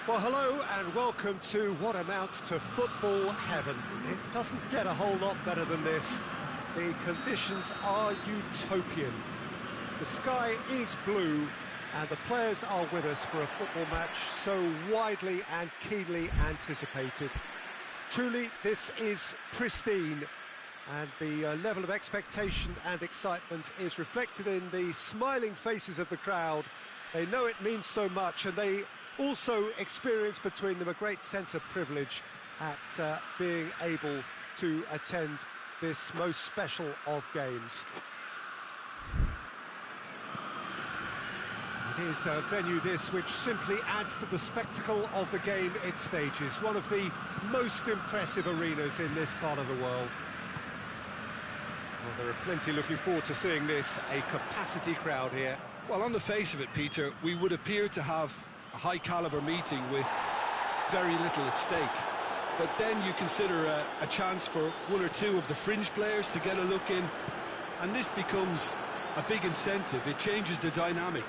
Well, hello and welcome to what amounts to football heaven. It doesn't get a whole lot better than this. The conditions are utopian. The sky is blue and the players are with us for a football match so widely and keenly anticipated. Truly, this is pristine, and the level of expectation and excitement is reflected in the smiling faces of the crowd. They know it means so much, and they also experience between them a great sense of privilege at being able to attend this most special of games. It is a venue this which simply adds to the spectacle of the game it stages, one of the most impressive arenas in this part of the world. Well, there are plenty looking forward to seeing this, a capacity crowd here. Well, on the face of it, Peter, we would appear to have a high-caliber meeting with very little at stake. But then you consider a chance for one or two of the fringe players to get a look in, and this becomes a big incentive. It changes the dynamic.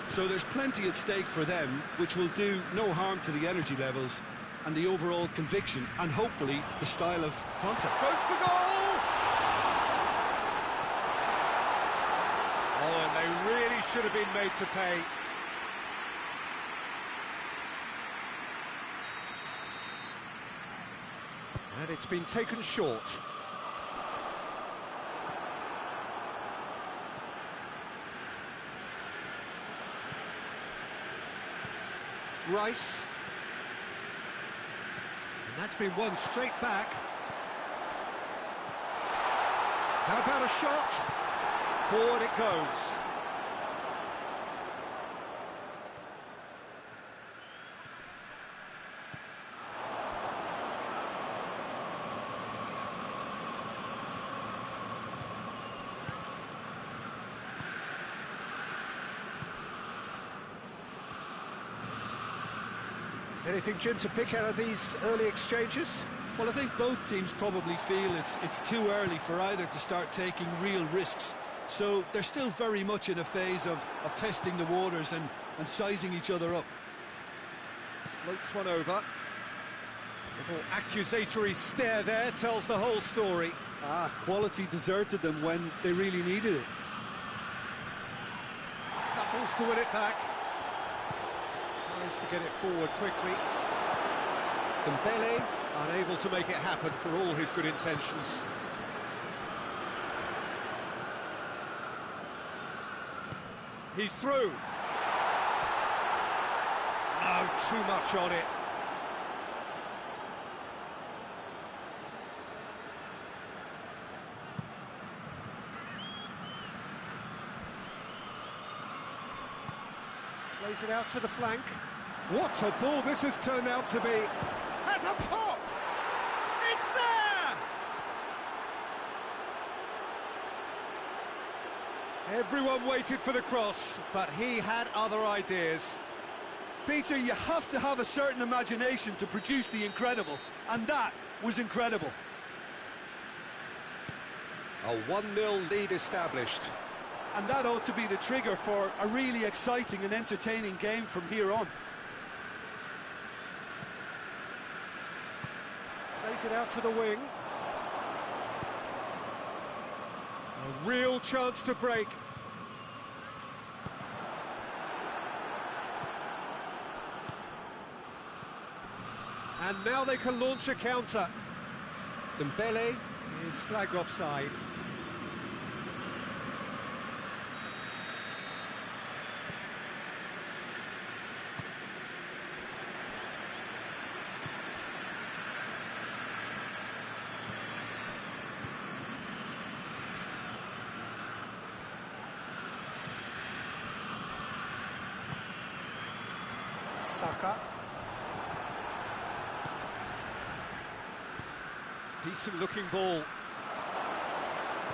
So there's plenty at stake for them, which will do no harm to the energy levels and the overall conviction, and hopefully the style of contact. Goes for goal! Oh, and they really should have been made to pay. And it's been taken short. Rice. And that's been won straight back. How about a shot? Forward it goes. Anything, Jim, to pick out of these early exchanges? Well, I think both teams probably feel it's too early for either to start taking real risks. So they're still very much in a phase of testing the waters and sizing each other up. Floats one over. Little accusatory stare there tells the whole story. Quality deserted them when they really needed it. Battles to win it back. Tries to get it forward quickly. Dembele unable to make it happen for all his good intentions. He's through. No, too much on it. Plays it out to the flank. What a ball this has turned out to be. Has a pop! It's there! Everyone waited for the cross, but he had other ideas. Peter, you have to have a certain imagination to produce the incredible, and that was incredible. A 1-0 lead established. And that ought to be the trigger for a really exciting and entertaining game from here on. Plays it out to the wing. A real chance to break. And now they can launch a counter. Dembele is flagged offside. Saka. Decent looking ball.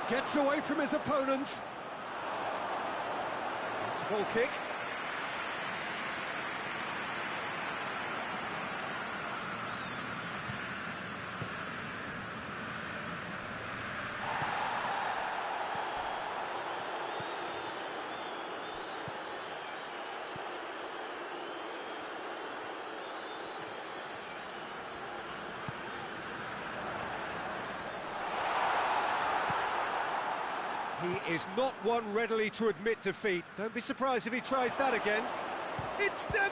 Gets away from his opponent. It's a goal kick. He is not one readily to admit defeat. Don't be surprised if he tries that again. It's Dembele!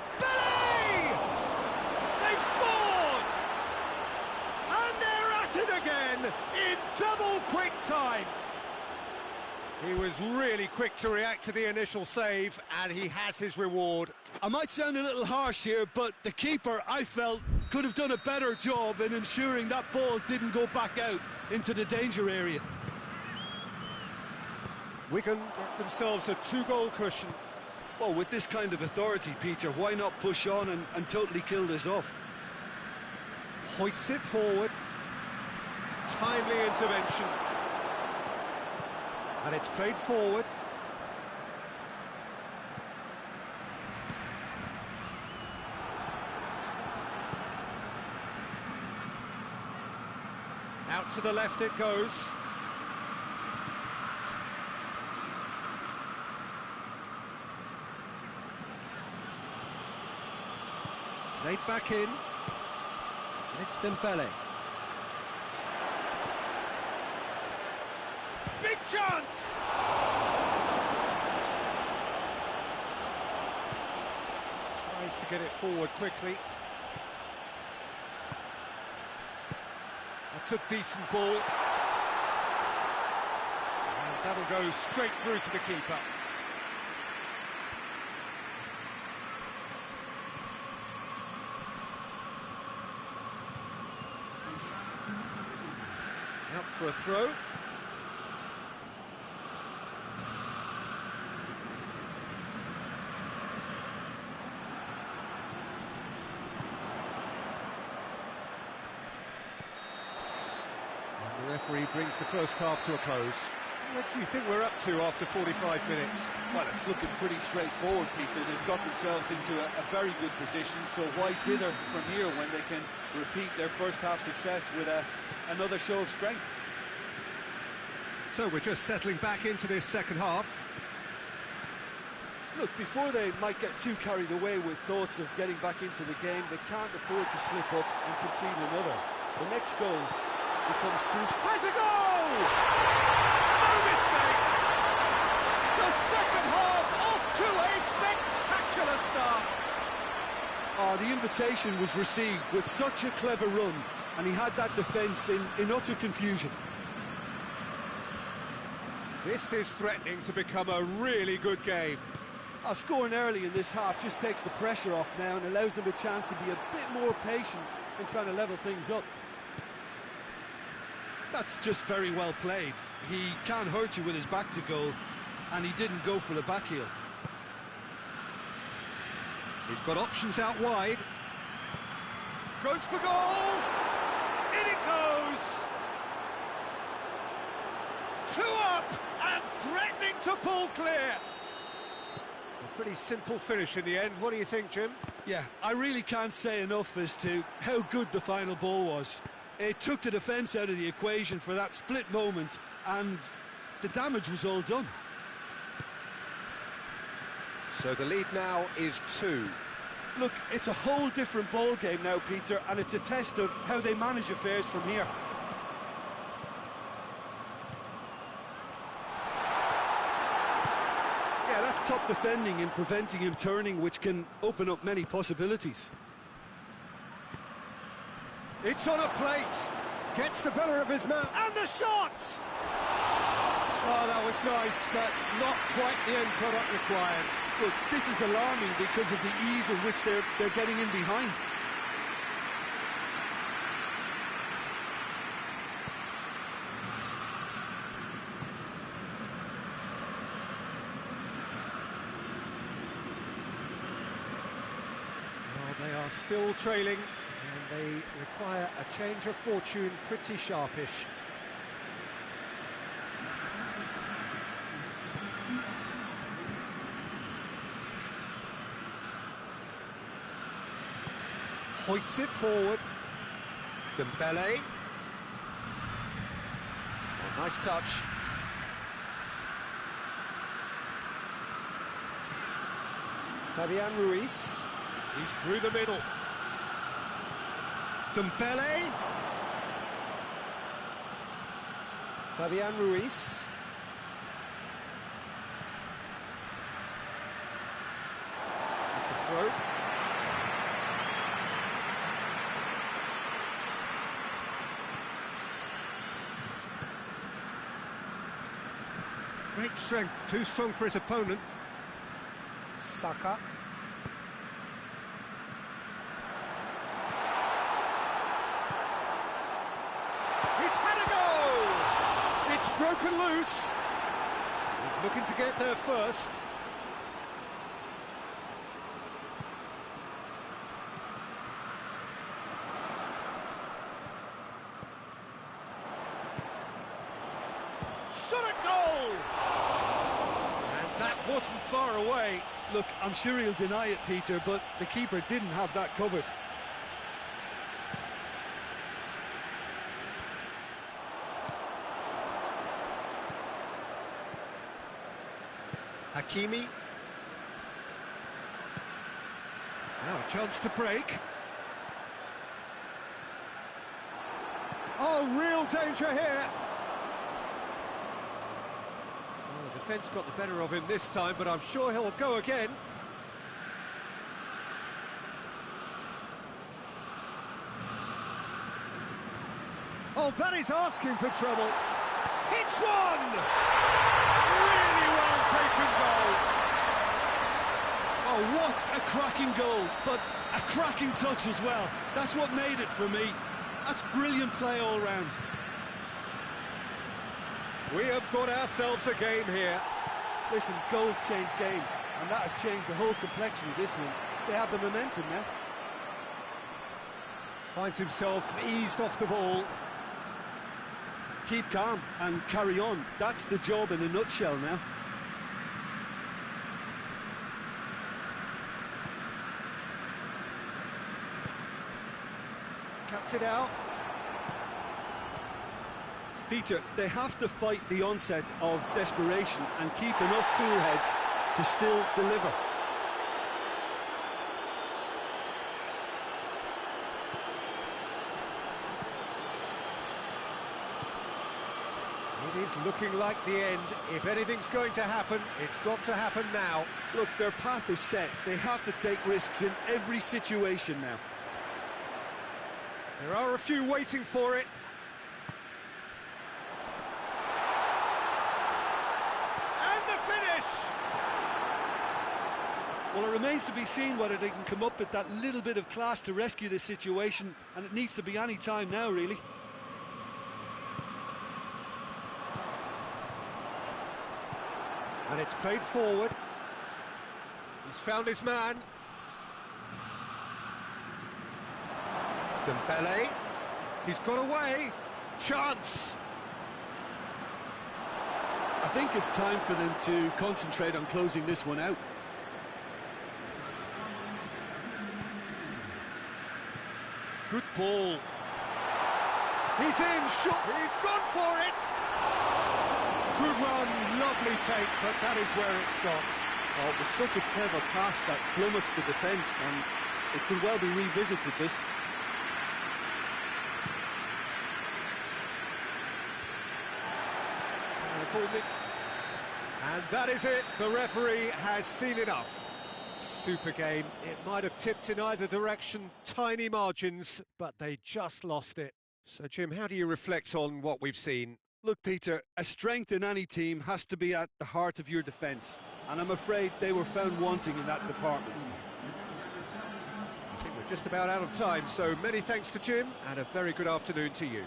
They've scored! And they're at it again in double quick time. He was really quick to react to the initial save, and he has his reward. I might sound a little harsh here, but the keeper, I felt, could have done a better job in ensuring that ball didn't go back out into the danger area. Wigan get themselves a 2-goal cushion. Well, with this kind of authority, Peter, why not push on and totally kill this off? Hoists it forward. Timely intervention. And it's played forward. Out to the left it goes. Played back in. And it's Dembele. Big chance! Tries to get it forward quickly. That's a decent ball. And that'll go straight through to the keeper. Out for a throw. The referee brings the first half to a close. What do you think we're up to after 45 minutes? Well, it's looking pretty straightforward, Peter. They've got themselves into a very good position, so why dither from here when they can repeat their first half success with another show of strength? So we're just settling back into this second half. Look, before they might get too carried away with thoughts of getting back into the game, they can't afford to slip up and concede another. The next goal becomes crucial. Has a goal! No mistake! The second half off to a spectacular start. Oh, the invitation was received with such a clever run, and he had that defence in utter confusion. This is threatening to become a really good game. Scoring early in this half just takes the pressure off now and allows them a chance to be a bit more patient in trying to level things up. That's just very well played. He can't hurt you with his back to goal, and he didn't go for the back heel. He's got options out wide. Goes for goal! In it goes! 2 up and threatening to pull clear. A pretty simple finish in the end. What do you think, Jim? Yeah, I really can't say enough as to how good the final ball was. It took the defence out of the equation for that split moment, and the damage was all done. So the lead now is 2. Look, it's a whole different ball game now, Peter, and it's a test of how they manage affairs from here. Yeah, that's top defending and preventing him turning, which can open up many possibilities. It's on a plate. Gets the better of his man. And the shot! Oh, that was nice, but not quite the end product required. Look, this is alarming because of the ease in which they're getting in behind. Well, they are still trailing, and they require a change of fortune pretty sharpish. Hoists it forward. Dembele. Oh, nice touch. Fabian Ruiz. He's through the middle. Dembele. Fabian Ruiz. throw. Great strength, too strong for his opponent. Saka. He's had a go! It's broken loose. He's looking to get there first. Shot at goal! And that wasn't far away. Look, I'm sure he'll deny it, Peter, but the keeper didn't have that covered. Hakimi. Now a chance to break. Oh, real danger here. Well, the defence got the better of him this time, but I'm sure he'll go again. Oh, that is asking for trouble. Hits one! Really well taken goal. Oh, what a cracking goal, but a cracking touch as well. That's what made it for me. That's brilliant play all round. We have got ourselves a game here. Listen, goals change games, and that has changed the whole complexion of this one. They have the momentum now. Finds himself eased off the ball. Keep calm and carry on. That's the job in a nutshell now. Cuts it out. Peter, they have to fight the onset of desperation and keep enough cool heads to still deliver. It is looking like the end. If anything's going to happen, it's got to happen now. Look, their path is set. They have to take risks in every situation now. There are a few waiting for it. And the finish! Well, it remains to be seen whether they can come up with that little bit of class to rescue this situation, and it needs to be any time now, really. And it's played forward. He's found his man. Dembele. He's got away. Chance. I think it's time for them to concentrate on closing this one out. Good ball. He's in. Shot. He's gone for it. Good run, lovely take, but that is where it stopped. Oh, it was such a clever pass that plummets the defence, and it could well be revisited, this. And that is it. The referee has seen enough. Super game. It might have tipped in either direction, tiny margins, but they just lost it. So, Jim, how do you reflect on what we've seen? Look, Peter, a strength in any team has to be at the heart of your defence, and I'm afraid they were found wanting in that department. I think we're just about out of time, so many thanks to Jim, and a very good afternoon to you.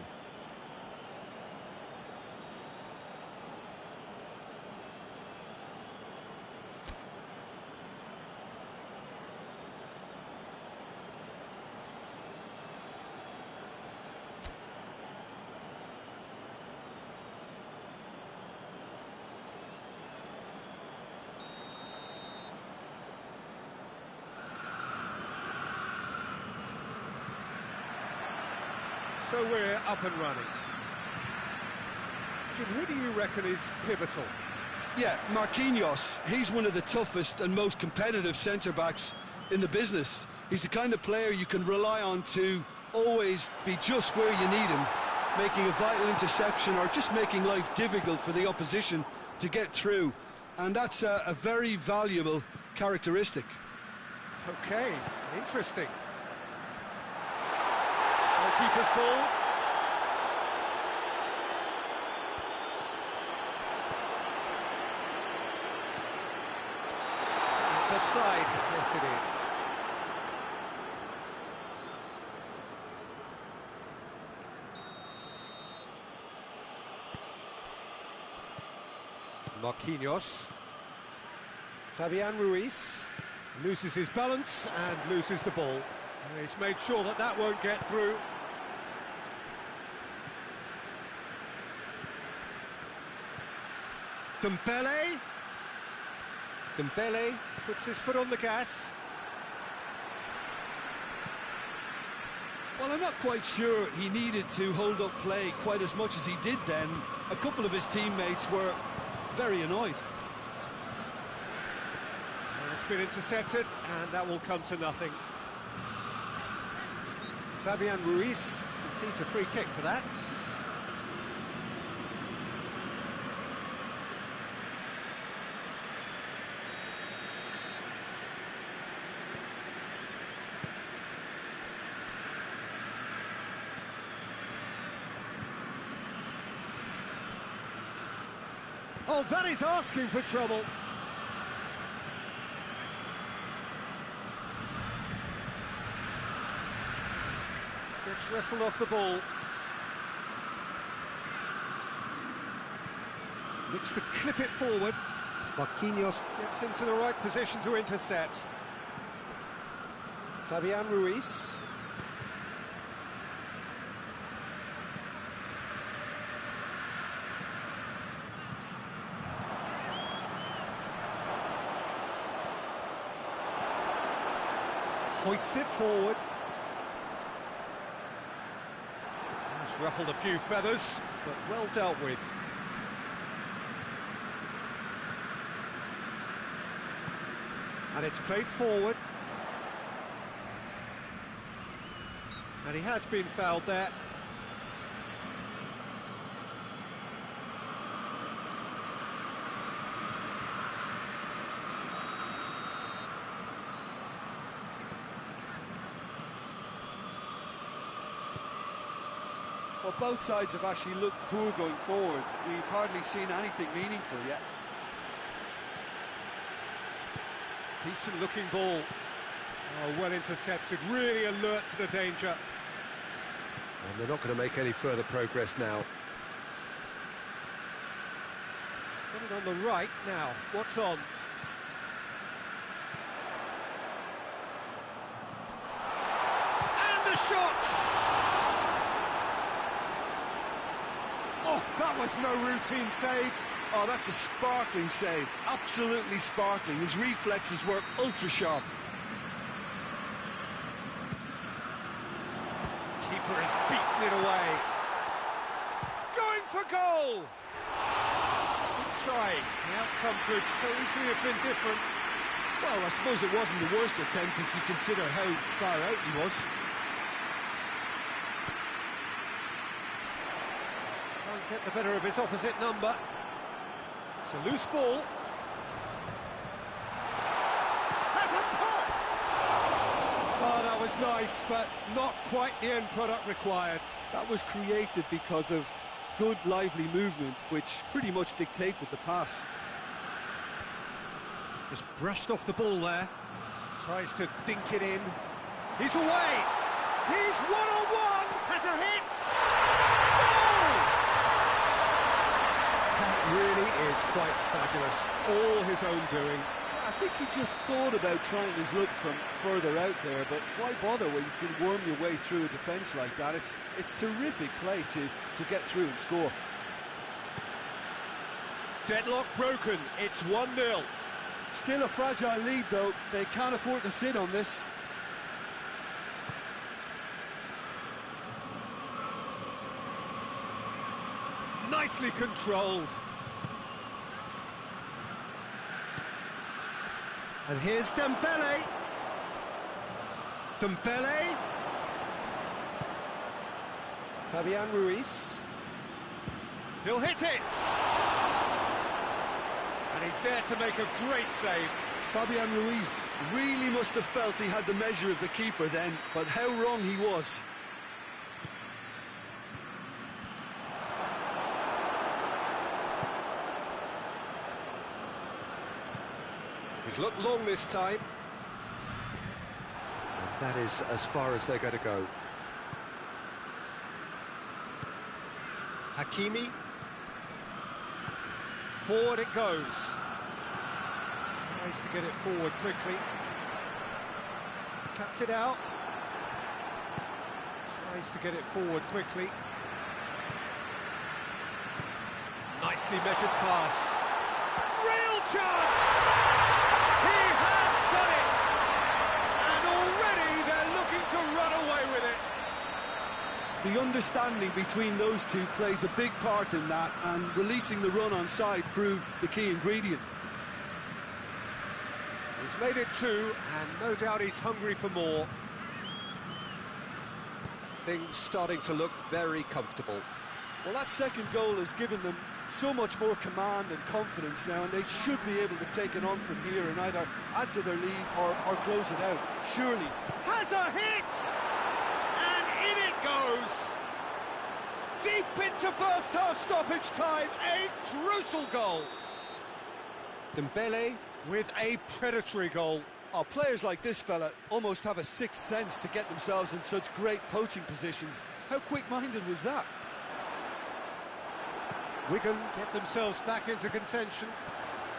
So we're up and running. Jim, who do you reckon is pivotal? Yeah, Marquinhos. He's one of the toughest and most competitive centre-backs in the business. He's the kind of player you can rely on to always be just where you need him, making a vital interception or just making life difficult for the opposition to get through. And that's a very valuable characteristic. Okay, interesting. Goalkeeper's ball. It's offside, yes it is. Marquinhos. Fabian Ruiz loses his balance and loses the ball. He's made sure that that won't get through. Dembele. Dembele puts his foot on the gas. Well, I'm not quite sure he needed to hold up play quite as much as he did then. A couple of his teammates were very annoyed. It's been intercepted, and that will come to nothing. Fabian Ruiz concedes a free kick for that. Oh, that is asking for trouble. Gets wrestled off the ball. Looks to clip it forward. Marquinhos gets into the right position to intercept. Fabian Ruiz. Hoists it forward. It's ruffled a few feathers, but well dealt with. And it's played forward. And he has been fouled there. Well, both sides have actually looked poor going forward. We've hardly seen anything meaningful yet. Decent looking ball. Oh, well intercepted, really alert to the danger. And they're not going to make any further progress now. He's got it on the right now. What's on? And the shot! Oh, that was no routine save. Oh, that's a sparkling save. Absolutely sparkling. His reflexes were ultra sharp. Keeper has beaten it away. Going for goal! Good try. The outcome could so easily have been different. Well, I suppose it wasn't the worst attempt if you consider how far out he was. Can't get the better of his opposite number. It's a loose ball. Has a pop! Oh, that was nice, but not quite the end product required. That was created because of good, lively movement, which pretty much dictated the pass. Just brushed off the ball there. Tries to dink it in. He's away! He's one-on-one! Has a hit! Really is quite fabulous, all his own doing. I think he just thought about trying his luck from further out there, but why bother when you can worm your way through a defence like that? It's terrific play to get through and score. Deadlock broken, it's 1-0. Still a fragile lead though, they can't afford to sit on this. Nicely controlled. And here's Dembele. Dembele. Fabian Ruiz. He'll hit it! And he's there to make a great save. Fabian Ruiz really must have felt he had the measure of the keeper then, but how wrong he was. He's looked long this time. And that is as far as they're going to go. Hakimi. Forward it goes. Tries to get it forward quickly. Cuts it out. Tries to get it forward quickly. Nicely measured pass. Real chance! He has done it! And already they're looking to run away with it. The understanding between those two plays a big part in that, and releasing the run on side proved the key ingredient. He's made it 2, and no doubt he's hungry for more. Things starting to look very comfortable. Well, that second goal has given them so much more command and confidence now, and they should be able to take it on from here and either add to their lead or close it out. Surely. Has a hit! And in it goes! Deep into first half stoppage time, a crucial goal! Dembele with a predatory goal. Oh, players like this fella almost have a sixth sense to get themselves in such great poaching positions. How quick-minded was that? Wigan get themselves back into contention.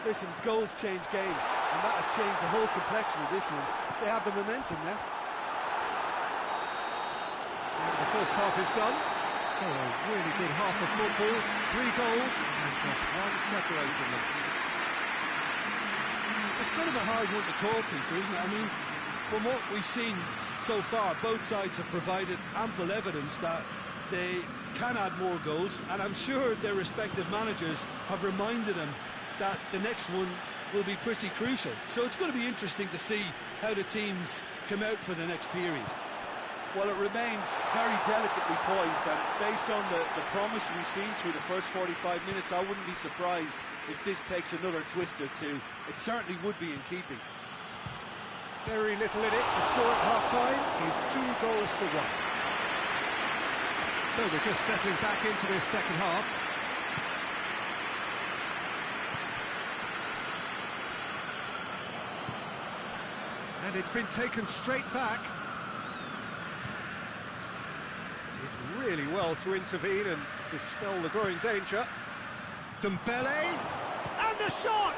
Listen, goals change games, and that has changed the whole complexion of this one. They have the momentum now. And the first half is done. So a really good half of football. 3 goals and just 1 separating them. It's kind of a hard one to call, Peter, isn't it? I mean, from what we've seen so far, both sides have provided ample evidence that they can add more goals, and I'm sure their respective managers have reminded them that the next one will be pretty crucial. So it's going to be interesting to see how the teams come out for the next period. Well, it remains very delicately poised, and based on the promise we've seen through the first 45 minutes, I wouldn't be surprised if this takes another twist or two. It certainly would be in keeping. Very little in it. The score at half-time is 2 goals to 1. So we're just settling back into this second half. And it's been taken straight back. Did really well to intervene and dispel the growing danger. Dembele, and the shot!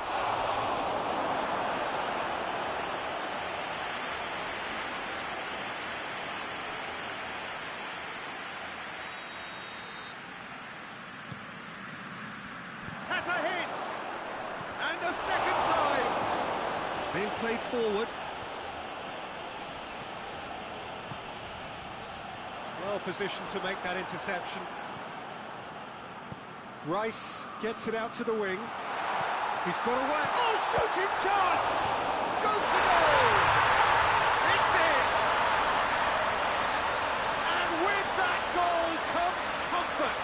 Has a hit! And a second time! It's being played forward. Well positioned to make that interception. Rice gets it out to the wing. He's got away. Oh, shooting chance! Goes for goal! It's in! And with that goal comes comfort.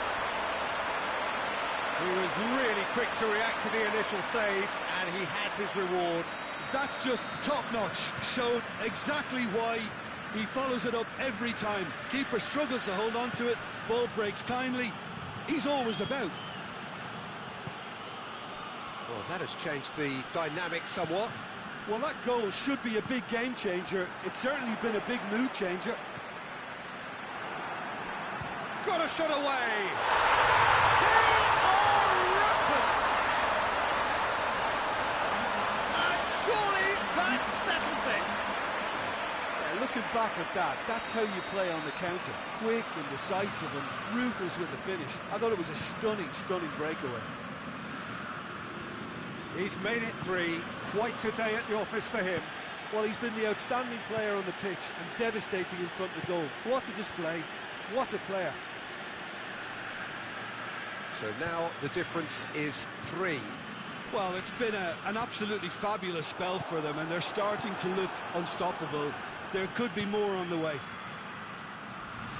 He was really quick to react to the initial save, and he has his reward. That's just top-notch. Showed exactly why he follows it up every time. Keeper struggles to hold on to it. Ball breaks kindly. He's always about. Well, that has changed the dynamic somewhat. Well, that goal should be a big game changer. It's certainly been a big mood changer. Got a shot away. They are rampant. And surely that settles it. Yeah, looking back at that, that's how you play on the counter. Quick and decisive and ruthless with the finish. I thought it was a stunning, stunning breakaway. He's made it 3. Quite a day at the office for him. Well, he's been the outstanding player on the pitch and devastating in front of the goal. What a display. What a player. So now the difference is 3. Well, it's been an absolutely fabulous spell for them, and they're starting to look unstoppable. There could be more on the way.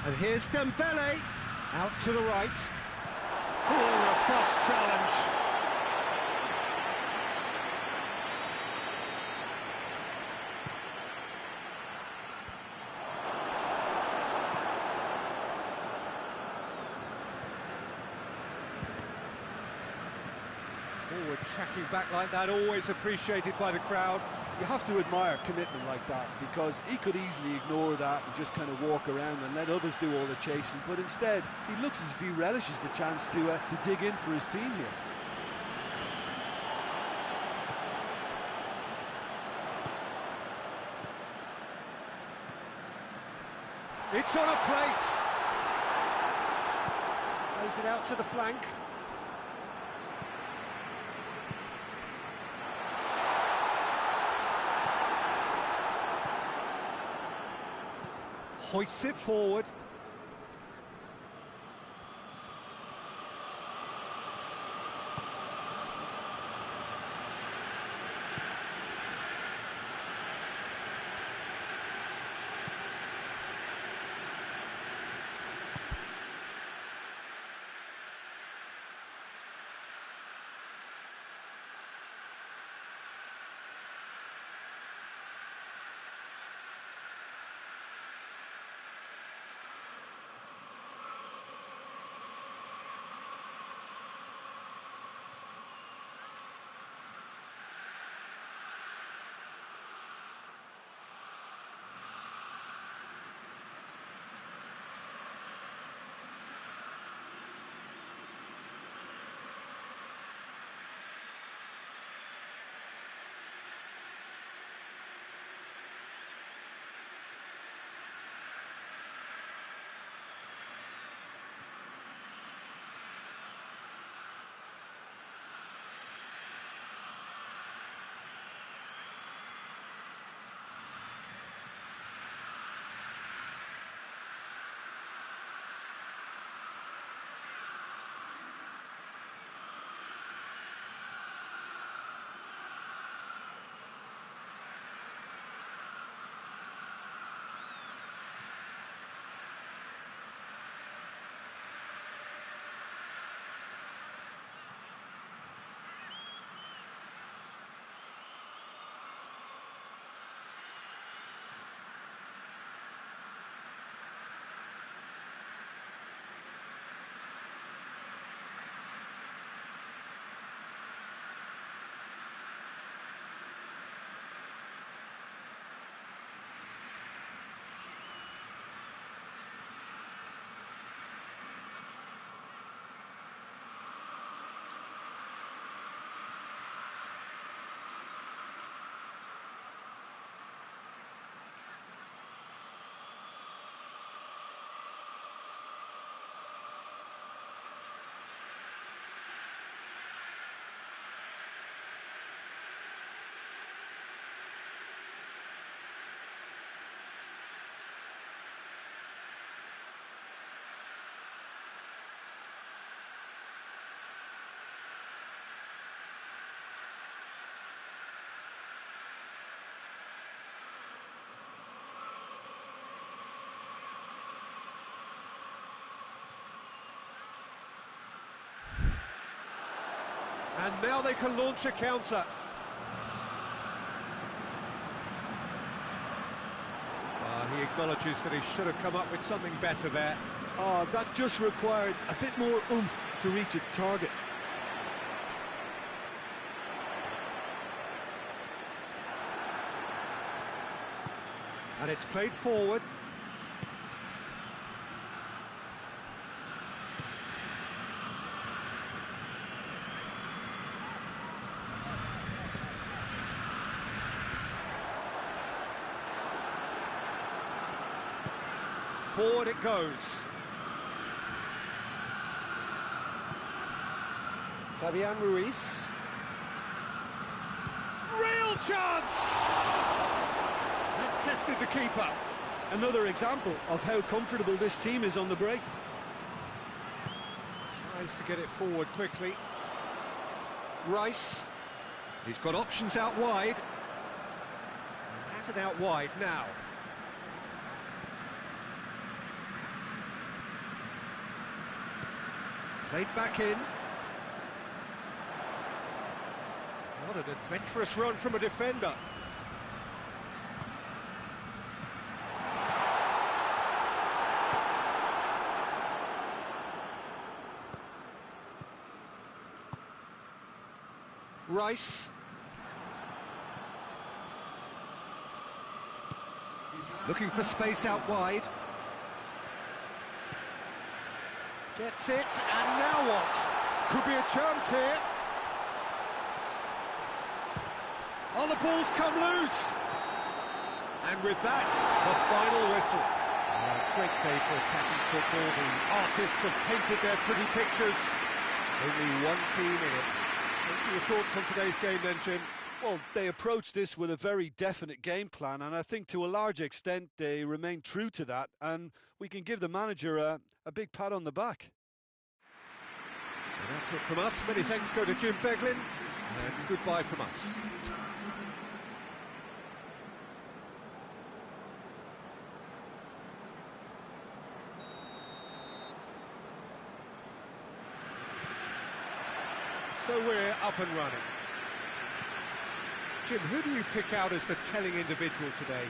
And here's Dembele. Out to the right. Oh, robust challenge. Tracking back like that, always appreciated by the crowd. You have to admire commitment like that, because he could easily ignore that and just kind of walk around and let others do all the chasing, but instead he looks as if he relishes the chance to dig in for his team here. It's on a plate. Plays it out to the flank. Hoists it forward. And now they can launch a counter. He acknowledges that he should have come up with something better there. Oh, that just required a bit more oomph to reach its target. And it's played forward. Forward it goes. Fabian Ruiz. Real chance! That tested the keeper. Another example of how comfortable this team is on the break. Tries to get it forward quickly. Rice. He's got options out wide. He has it out wide now. Played back in. What an adventurous run from a defender. Rice. Looking for space out wide. Gets it, and now what? Could be a chance here. Oh, the ball's come loose. And with that, the final whistle. Great day for attacking football. The artists have painted their pretty pictures. Only one team in it. What are your thoughts on today's game then, Jim? Well, they approached this with a very definite game plan, and I think to a large extent they remained true to that, and we can give the manager a big pat on the back. And that's it from us. Many thanks go to Jim Beglin, and goodbye from us. So we're up and running. Jim, who do you pick out as the telling individual today?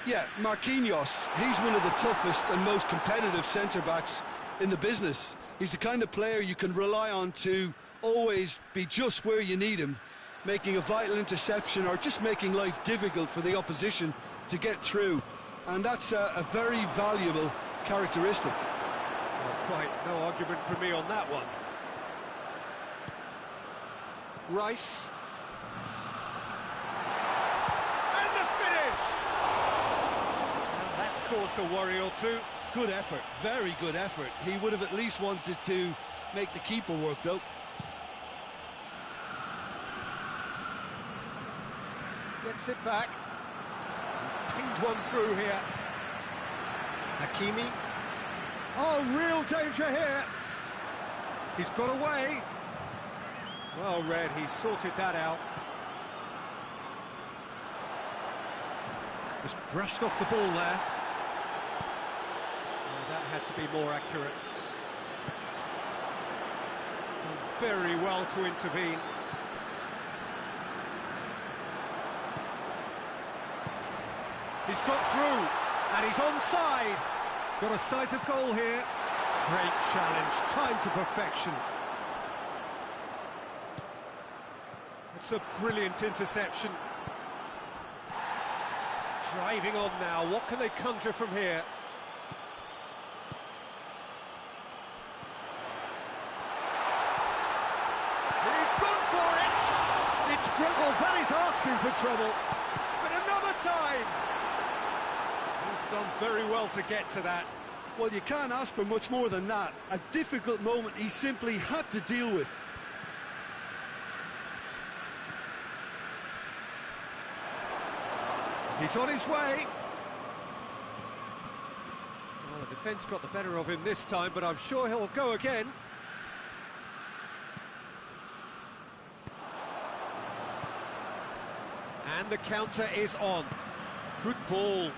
Yeah, Marquinhos. He's one of the toughest and most competitive centre-backs in the business. He's the kind of player you can rely on to always be just where you need him, making a vital interception or just making life difficult for the opposition to get through. And that's a very valuable characteristic. Well, quite no argument from me on that one. Rice. And the finish! Well, that's caused a worry or two. Good effort, very good effort. He would have at least wanted to make the keeper work, though. Gets it back. He's pinged one through here. Hakimi. Oh, real danger here. He's got away. Well read, he sorted that out. Just brushed off the ball there. Oh, that had to be more accurate. Done very well to intervene. He's got through, and he's onside. Got a sight of goal here. Great challenge, time to perfection. It's a brilliant interception. Driving on now, what can they conjure from here? He's gone for it! It's Briggle, that is asking for trouble. And another time! He's done very well to get to that. Well, you can't ask for much more than that. A difficult moment he simply had to deal with. He's on his way. Well, the defence got the better of him this time, but I'm sure he'll go again. And the counter is on. Good ball.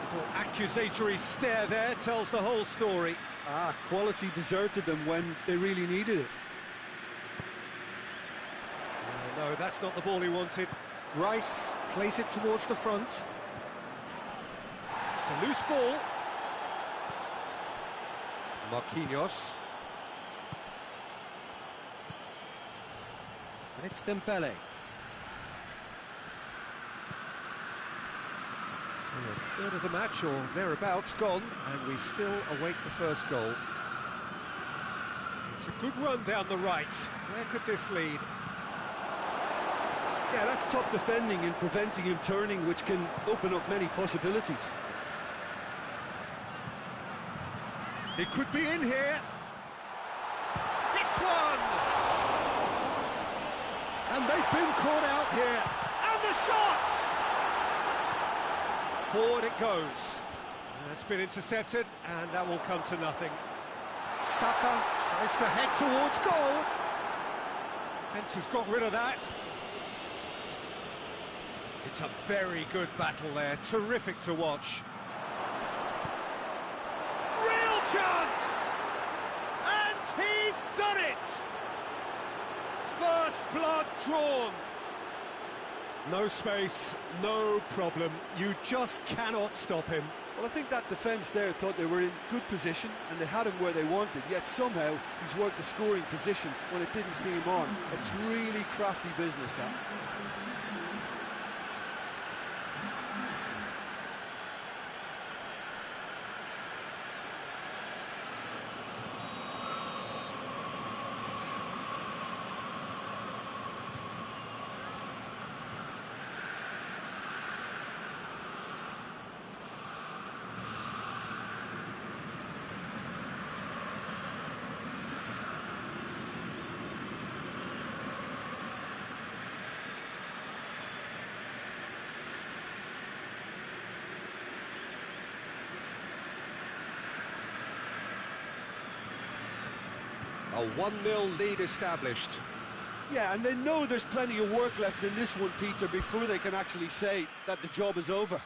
Little accusatory stare there tells the whole story. Quality deserted them when they really needed it. Oh, no, that's not the ball he wanted. Rice plays it towards the front. It's a loose ball. Marquinhos. And it's Dembele. So a third of the match, or thereabouts, gone, and we still await the first goal. It's a good run down the right. Where could this lead? Yeah, that's top defending and preventing him turning, which can open up many possibilities. He could be in here. Hits one! And they've been caught out here. And the shot! Forward it goes. That's been intercepted, and that will come to nothing. Saka tries to head towards goal. Defence has got rid of that. It's a very good battle there, terrific to watch. Real chance! And he's done it! First blood drawn. No space, no problem. You just cannot stop him. Well, I think that defence there thought they were in good position and they had him where they wanted, yet somehow he's worked the scoring position when it didn't seem on. It's really crafty business, that. A 1-0 lead established. Yeah, and they know there's plenty of work left in this one, Peter, before they can actually say that the job is over.